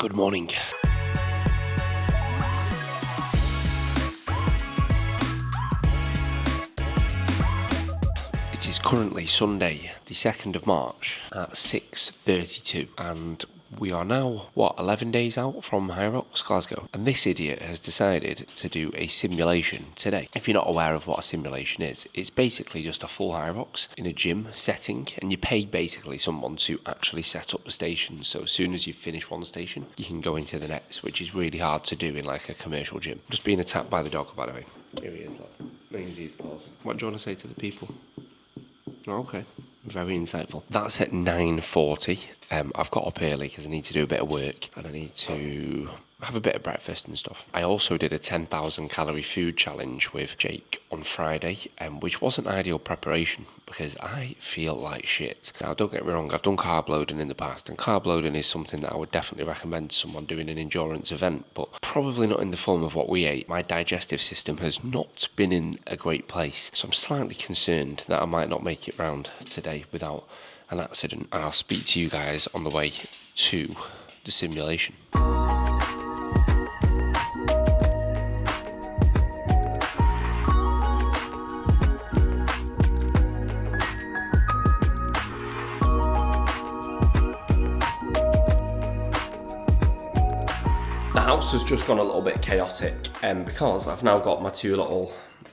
Good morning. It is currently Sunday, the 2nd of March at 6:32, and we are now, 11 days out from Hyrox, Glasgow. And this idiot has decided to do a simulation today. If you're not aware of what a simulation is, it's basically just a full Hyrox in a gym setting, and you pay basically someone to actually set up the stations. So as soon as you finish one station, you can go into the next, which is really hard to do in like a commercial gym. I'm just being attacked by the dog, by the way. Here he is, look. Brings his paws. What do you want to say to the people? Oh, okay. Very insightful. That's at 9:40. I've got up early because I need to do a bit of work and I need to have a bit of breakfast and stuff. I also did a 10,000 calorie food challenge with Jake on Friday, which wasn't ideal preparation because I feel like shit. Now, don't get me wrong, I've done carb loading in the past, and carb loading is something that I would definitely recommend to someone doing an endurance event, but probably not in the form of what we ate. My digestive system has not been in a great place, so I'm slightly concerned that I might not make it round today without an accident, and I'll speak to you guys on the way to the simulation. The house has just gone a little bit chaotic because I've now got my two little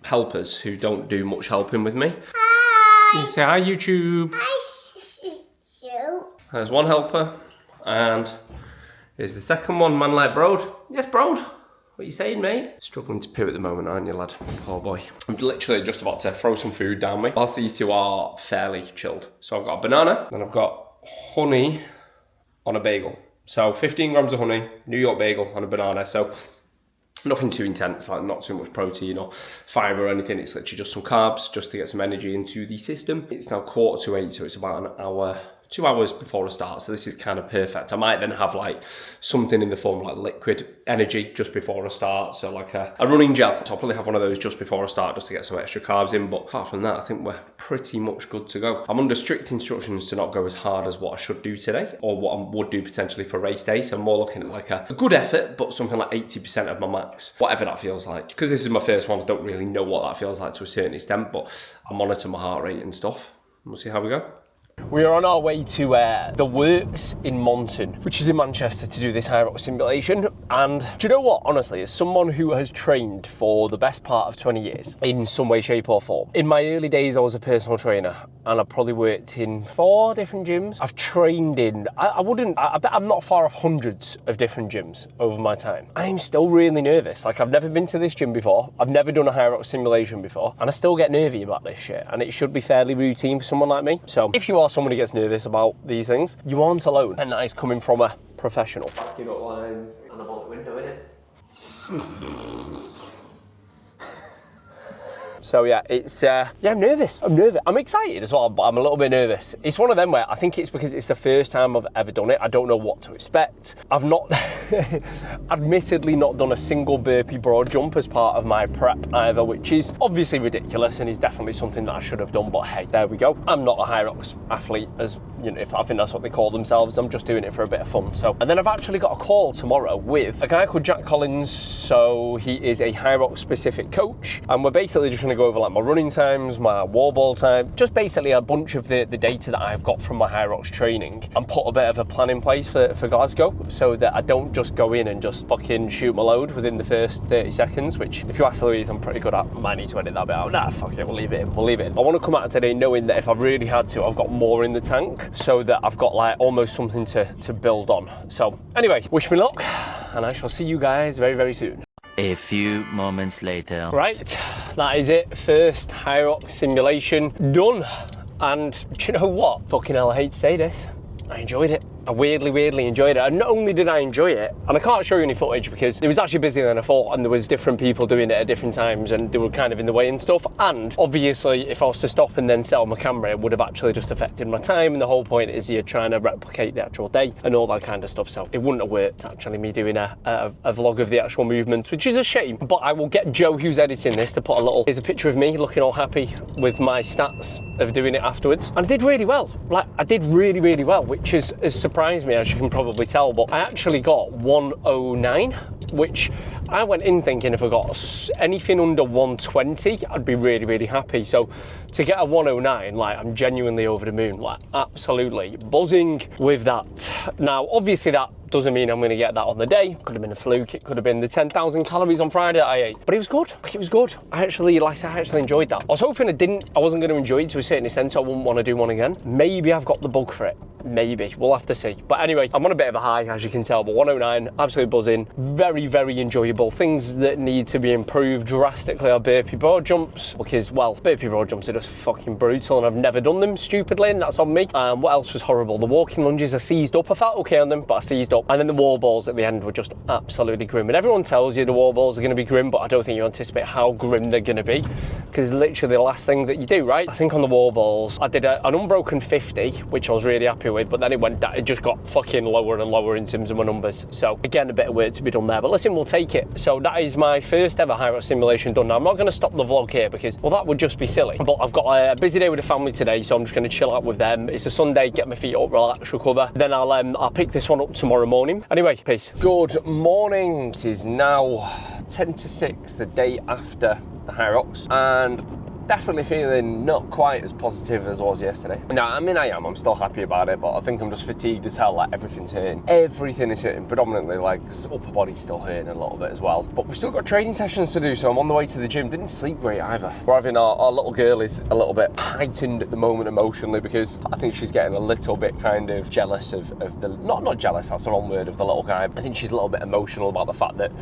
helpers who don't do much helping with me. Hi! You say hi, YouTube. Hi, you. There's one helper, and here's the second one, man like Brode. Yes, Brode? What are you saying, mate? Struggling to poo at the moment, aren't you, lad? Poor boy. I'm literally just about to throw some food down me, whilst these two are fairly chilled. So I've got a banana, and I've got honey on a bagel. So 15 grams of honey, New York bagel on a banana. So nothing too intense, like not too much protein or fibre or anything. It's literally just some carbs, just to get some energy into the system. It's now 7:45, so it's about an hour, 2 hours before I start. So this is kind of perfect. I might then have like something in the form of like liquid energy just before I start. So like a running gel. So I'll probably have one of those just before I start, just to get some extra carbs in. But apart from that, I think we're pretty much good to go. I'm under strict instructions to not go as hard as what I should do today, or what I would do potentially for race day. So I'm more looking at like a good effort, but something like 80% of my max, whatever that feels like. Because this is my first one, I don't really know what that feels like to a certain extent, but I monitor my heart rate and stuff. We'll see how we go. We are on our way to the Works in Monton, which is in Manchester, to do this Hyrox simulation. And do you know what? Honestly, as someone who has trained for the best part of 20 years in some way, shape or form, in my early days I was a personal trainer, and I probably worked in 4 different gyms. I've trained in, I bet I'm not far off hundreds of different gyms over my time. I'm still really nervous. Like, I've never been to this gym before. I've never done a Hyrox simulation before, and I still get nervy about this shit. And it should be fairly routine for someone like me. So if you are someone who gets nervous about these things, you aren't alone, and that is coming from a professional. You got lines and a bullet window in it. So yeah, it's yeah, I'm nervous. I'm excited as well, but I'm a little bit nervous. It's one of them where I think it's because it's the first time I've ever done it. I don't know what to expect. I've not, admittedly, not done a single burpee broad jump as part of my prep either, which is obviously ridiculous and is definitely something that I should have done. But hey, there we go. I'm not a Hyrox athlete, as you know, if I think that's what they call themselves. I'm just doing it for a bit of fun. So, and then I've actually got a call tomorrow with a guy called Jack Collins. So he is a Hyrox specific coach, and we're basically just going to go over like my running times, my wall ball time, just basically a bunch of the data that I've got from my Hyrox training, and put a bit of a plan in place for Glasgow, so that I don't just go in and just fucking shoot my load within the first 30 seconds, which if you ask Louise, I'm pretty good at. I might need to edit that bit out. Nah, fuck it, we'll leave it in. I want to come out today knowing that if I really had to, I've got more in the tank, so that I've got like almost something to build on. So anyway, wish me luck, and I shall see you guys very, very soon. A few moments later. Right, that is it. First Hyrox simulation done. And do you know what? Fucking hell, I hate to say this, I enjoyed it. I weirdly enjoyed it. And not only did I enjoy it, and I can't show you any footage because it was actually busier than I thought, and there was different people doing it at different times, and they were kind of in the way and stuff. And obviously, if I was to stop and then set my camera, it would have actually just affected my time. And the whole point is you're trying to replicate the actual day and all that kind of stuff. So it wouldn't have worked, actually, me doing a vlog of the actual movements, which is a shame. But I will get Joe, who's editing this, to put here's a picture of me looking all happy with my stats of doing it afterwards. And I did really well. Like, I did really well, which is surprising. surprised me, as you can probably tell, but I actually got 109, which I went in thinking if I got anything under 120, I'd be really, really happy. So to get a 109, like, I'm genuinely over the moon, like absolutely buzzing with that. Now, obviously that doesn't mean I'm going to get that on the day. Could have been a fluke. It could have been the 10,000 calories on Friday that I ate. But it was good. It was good. I actually enjoyed that. I was hoping I wasn't going to enjoy it to a certain extent, so I wouldn't want to do one again. Maybe I've got the bug for it. Maybe. We'll have to see. But anyway, I'm on a bit of a high, as you can tell, but 109, absolutely buzzing. Very, very enjoyable. Things that need to be improved drastically are burpee broad jumps, because, well, burpee broad jumps are just fucking brutal, and I've never done them, stupidly, and that's on me. What else was horrible? The walking lunges, I seized up. I felt okay on them, but I seized up. And then the wall balls at the end were just absolutely grim. And everyone tells you the wall balls are going to be grim, but I don't think you anticipate how grim they're going to be, because literally the last thing that you do, right? I think on the wall balls, I did an unbroken 50, which I was really happy with, but then it just got fucking lower and lower in terms of my numbers. So again, a bit of work to be done there, but listen, we'll take it. So that is my first ever Hyrox simulation done. Now, I'm not going to stop the vlog here because, well, that would just be silly, but I've got a busy day with the family today, so I'm just going to chill out with them. It's a Sunday, get my feet up, relax, recover. Then I'll pick this one up tomorrow morning. Anyway, peace. Good morning. It is now 10 to 6, the day after the Hyrox, and definitely feeling not quite as positive as I was yesterday. No, I mean, I'm still happy about it, but I think I'm just fatigued as hell. Like, everything's hurting. Everything is hurting, predominantly, like, this upper body's still hurting a little bit as well. But we've still got training sessions to do, so I'm on the way to the gym. Didn't sleep great either. We're having our little girl is a little bit heightened at the moment emotionally, because I think she's getting a little bit kind of jealous of the, not jealous, that's the wrong word, of the little guy. I think she's a little bit emotional about the fact that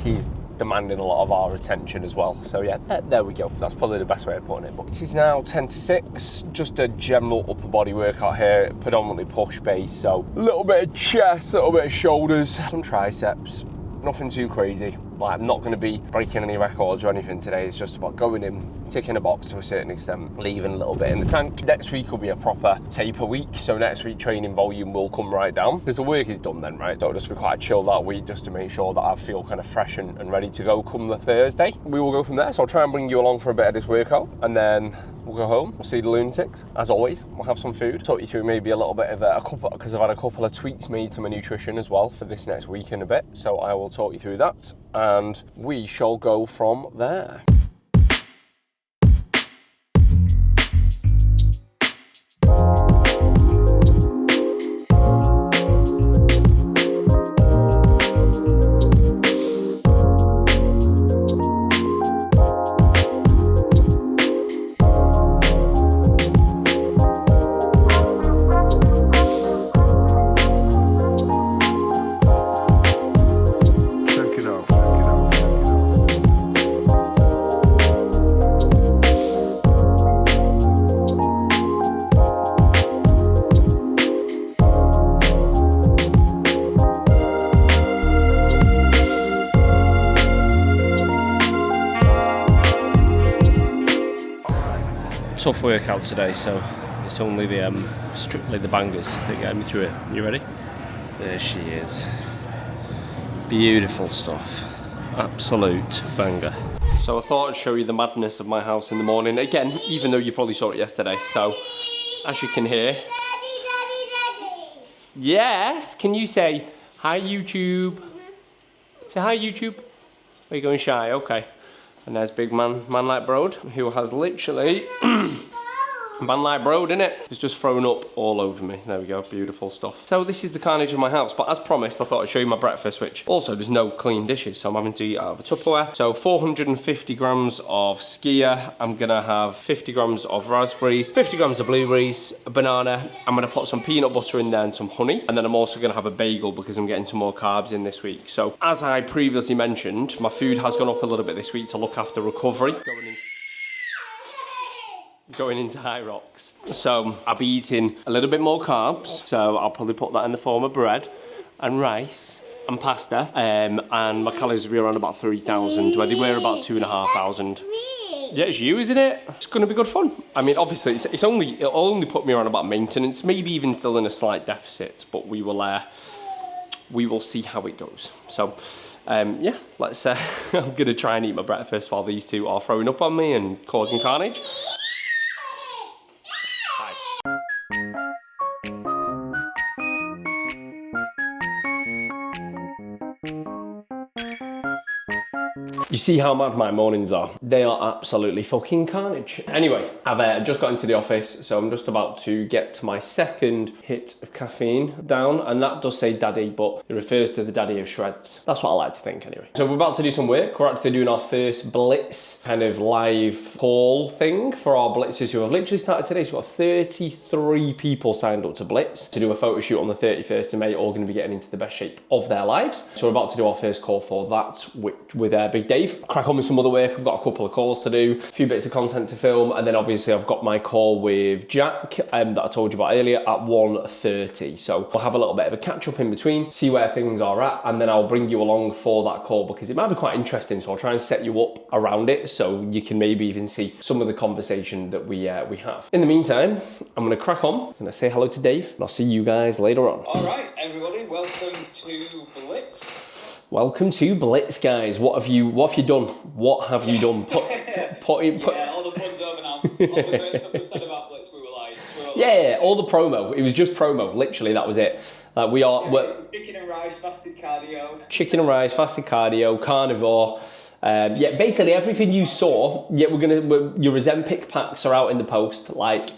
he's demanding a lot of our attention as well. So yeah, there we go. That's probably the best way of putting it. But it is now 10 to 6, just a general upper body workout here, predominantly push base. So a little bit of chest, a little bit of shoulders, some triceps, nothing too crazy. Like, I'm not going to be breaking any records or anything today. It's just about going in, ticking a box to a certain extent, leaving a little bit in the tank. Next week will be a proper taper week, so next week training volume will come right down, because the work is done then, right? So I'll just be quite chill that week, just to make sure that I feel kind of fresh and ready to go come the Thursday. We will go from there, so I'll try and bring you along for a bit of this workout, and then we'll go home, we'll see the lunatics. As always, we'll have some food, talk you through maybe a little bit of a couple, because I've had a couple of tweaks made to my nutrition as well for this next week in a bit, so I will talk you through that, and we shall go from there. Tough workout today, so it's only the strictly the bangers that get me through it. You ready? There she is. Beautiful stuff. Absolute banger. So I thought I'd show you the madness of my house in the morning. Again, even though you probably saw it yesterday. So, as you can hear. Daddy. Yes, can you say, hi YouTube? Say hi YouTube. Are you going shy? Okay. And there's big man like Broad, who has literally, man like Broad, innit? It's just thrown up all over me. There we go, beautiful stuff. So this is the carnage of my house, but as promised, I thought I'd show you my breakfast, which also there's no clean dishes, so I'm having to eat out of a Tupperware. So 450 grams of skyr, I'm gonna have 50 grams of raspberries, 50 grams of blueberries, a banana, I'm gonna put some peanut butter in there and some honey, and then I'm also gonna have a bagel because I'm getting some more carbs in this week. So as I previously mentioned, my food has gone up a little bit this week to look after recovery. Going into Hyrox. So I'll be eating a little bit more carbs. So I'll probably put that in the form of bread and rice and pasta. And my calories will be around about 3,000, where they were about 2,500. Yeah, it's you, isn't it? It's gonna be good fun. I mean, obviously, it'll only put me around about maintenance, maybe even still in a slight deficit, but we will see how it goes. So, yeah, let's, I'm gonna try and eat my breakfast while these two are throwing up on me and causing carnage. You see how mad my mornings are? They are absolutely fucking carnage. Anyway, I've just got into the office, so I'm just about to get my second hit of caffeine down, and that does say daddy, but it refers to the daddy of shreds. That's what I like to think anyway. So we're about to do some work. We're actually doing our first blitz kind of live call thing for our blitzers who have literally started today. So we've got 33 people signed up to blitz to do a photo shoot on the 31st of May, all going to be getting into the best shape of their lives. So we're about to do our first call for that with Big Dave. Crack on with some other work. I've got a couple of calls to do, a few bits of content to film, and then obviously I've got my call with Jack that I told you about earlier at 1:30. So we'll have a little bit of a catch up in between, see where things are at, and then I'll bring you along for that call because it might be quite interesting. So I'll try and set you up around it so you can maybe even see some of the conversation that we have. In the meantime, I'm going to crack on. I'm going to say hello to Dave, and I'll see you guys later on. All right, everybody, welcome to Blitz. Welcome to Blitz, guys. What have you done? What have you done? Yeah, all the fun's over now. All the stuff we said about Blitz, we were like... Yeah, all the promo. It was just promo. Literally, that was it. We're chicken and rice, fasted cardio. Chicken and rice, fasted cardio, carnivore. Yeah, basically everything you saw. Yeah, your Ozempic packs are out in the post. Like...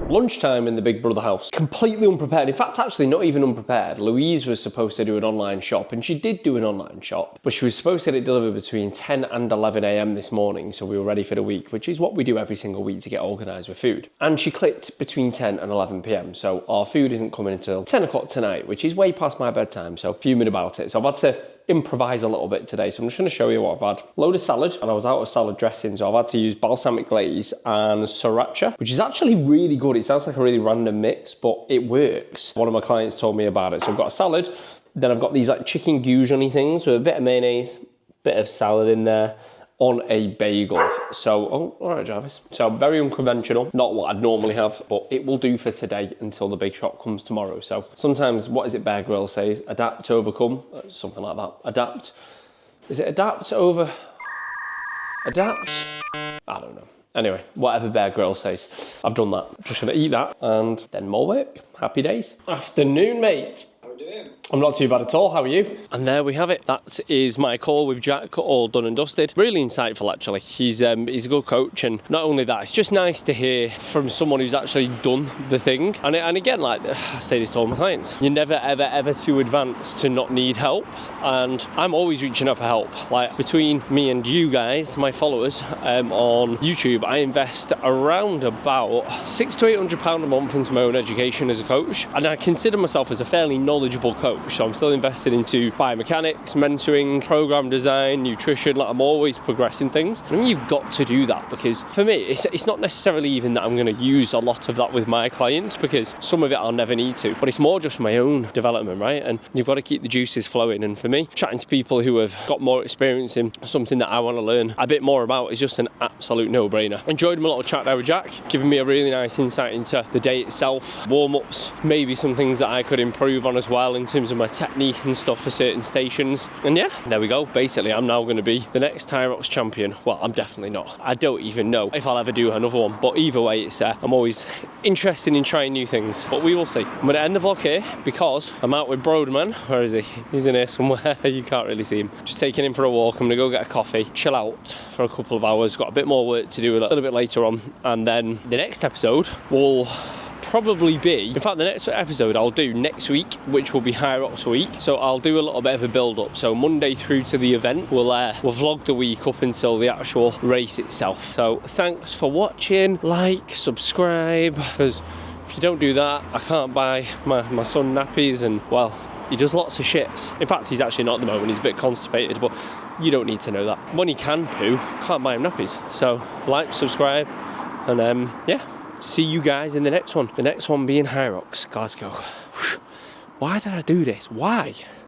Lunchtime in the Big Brother house. Completely unprepared. In fact, actually not even unprepared. Louise was supposed to do an online shop, and she did do an online shop, but she was supposed to get it delivered between 10 and 11 a.m. this morning, so we were ready for the week, which is what we do every single week to get organised with food. And she clicked between 10 and 11 p.m, so our food isn't coming until 10 o'clock tonight, which is way past my bedtime, so fuming about it. So I've had to improvise a little bit today, so I'm just going to show you what I've had. Load of salad, and I was out of salad dressing, so I've had to use balsamic glaze and sriracha, which is actually really good. It sounds like a really random mix, but it works. One of my clients told me about it. So I've got a salad, then I've got these like chicken goujony things with a bit of mayonnaise, bit of salad in there on a bagel. So, all right, Jarvis. So very unconventional, not what I'd normally have, but it will do for today until the big shot comes tomorrow. So sometimes, what is it Bear Grylls says? Adapt to overcome, something like that. Adapt. Is it adapt over? Adapt? I don't know. Anyway, whatever Bear Grylls says, I've done that. Just gonna eat that and then more work. Happy days. Afternoon, mate. How are we doing? I'm not too bad at all, how are you? And there we have it. That is my call with Jack, all done and dusted. Really insightful, actually. He's a good coach, and not only that, it's just nice to hear from someone who's actually done the thing. And again, like I say this to all my clients, you're never, ever, ever too advanced to not need help. And I'm always reaching out for help. Like between me and you guys, my followers on YouTube, I invest around about £600 to £800 a month into my own education as a coach. And I consider myself as a fairly knowledgeable coach. So I'm still invested into biomechanics, mentoring, program design, nutrition. Like I'm always progressing things. And I mean, you've got to do that, because for me, it's not necessarily even that I'm going to use a lot of that with my clients, because some of it I'll never need to, but it's more just my own development, right? And you've got to keep the juices flowing. And for me, chatting to people who have got more experience in something that I want to learn a bit more about is just an absolute no-brainer. Enjoyed my little chat there with Jack, giving me a really nice insight into the day itself, warm-ups, maybe some things that I could improve on as well in terms of my technique and stuff for certain stations. And yeah, there we go. Basically, I'm now going to be the next Hyrox champion. Well, I'm definitely not. I don't even know if I'll ever do another one, but either way, it's I'm always interested in trying new things, but we will see. I'm going to end the vlog here because I'm out with Broadman. Where is he? He's in here somewhere. You can't really see him. Just taking him for a walk. I'm going to go get a coffee, chill out for a couple of hours. Got a bit more work to do a little bit later on, and then the next episode will probably be, in fact, the next episode I'll do next week, which will be Hyrox week. So I'll do a little bit of a build up. So Monday through to the event, we'll vlog the week up until the actual race itself. So thanks for watching. Like, subscribe, because if you don't do that, I can't buy my son nappies, and well, he does lots of shits. In fact, he's actually not at the moment. He's a bit constipated, but you don't need to know that. When he can poo, can't buy him nappies. So like, subscribe, and yeah. See you guys in the next one. The next one being Hyrox, Glasgow. Why did I do this? Why?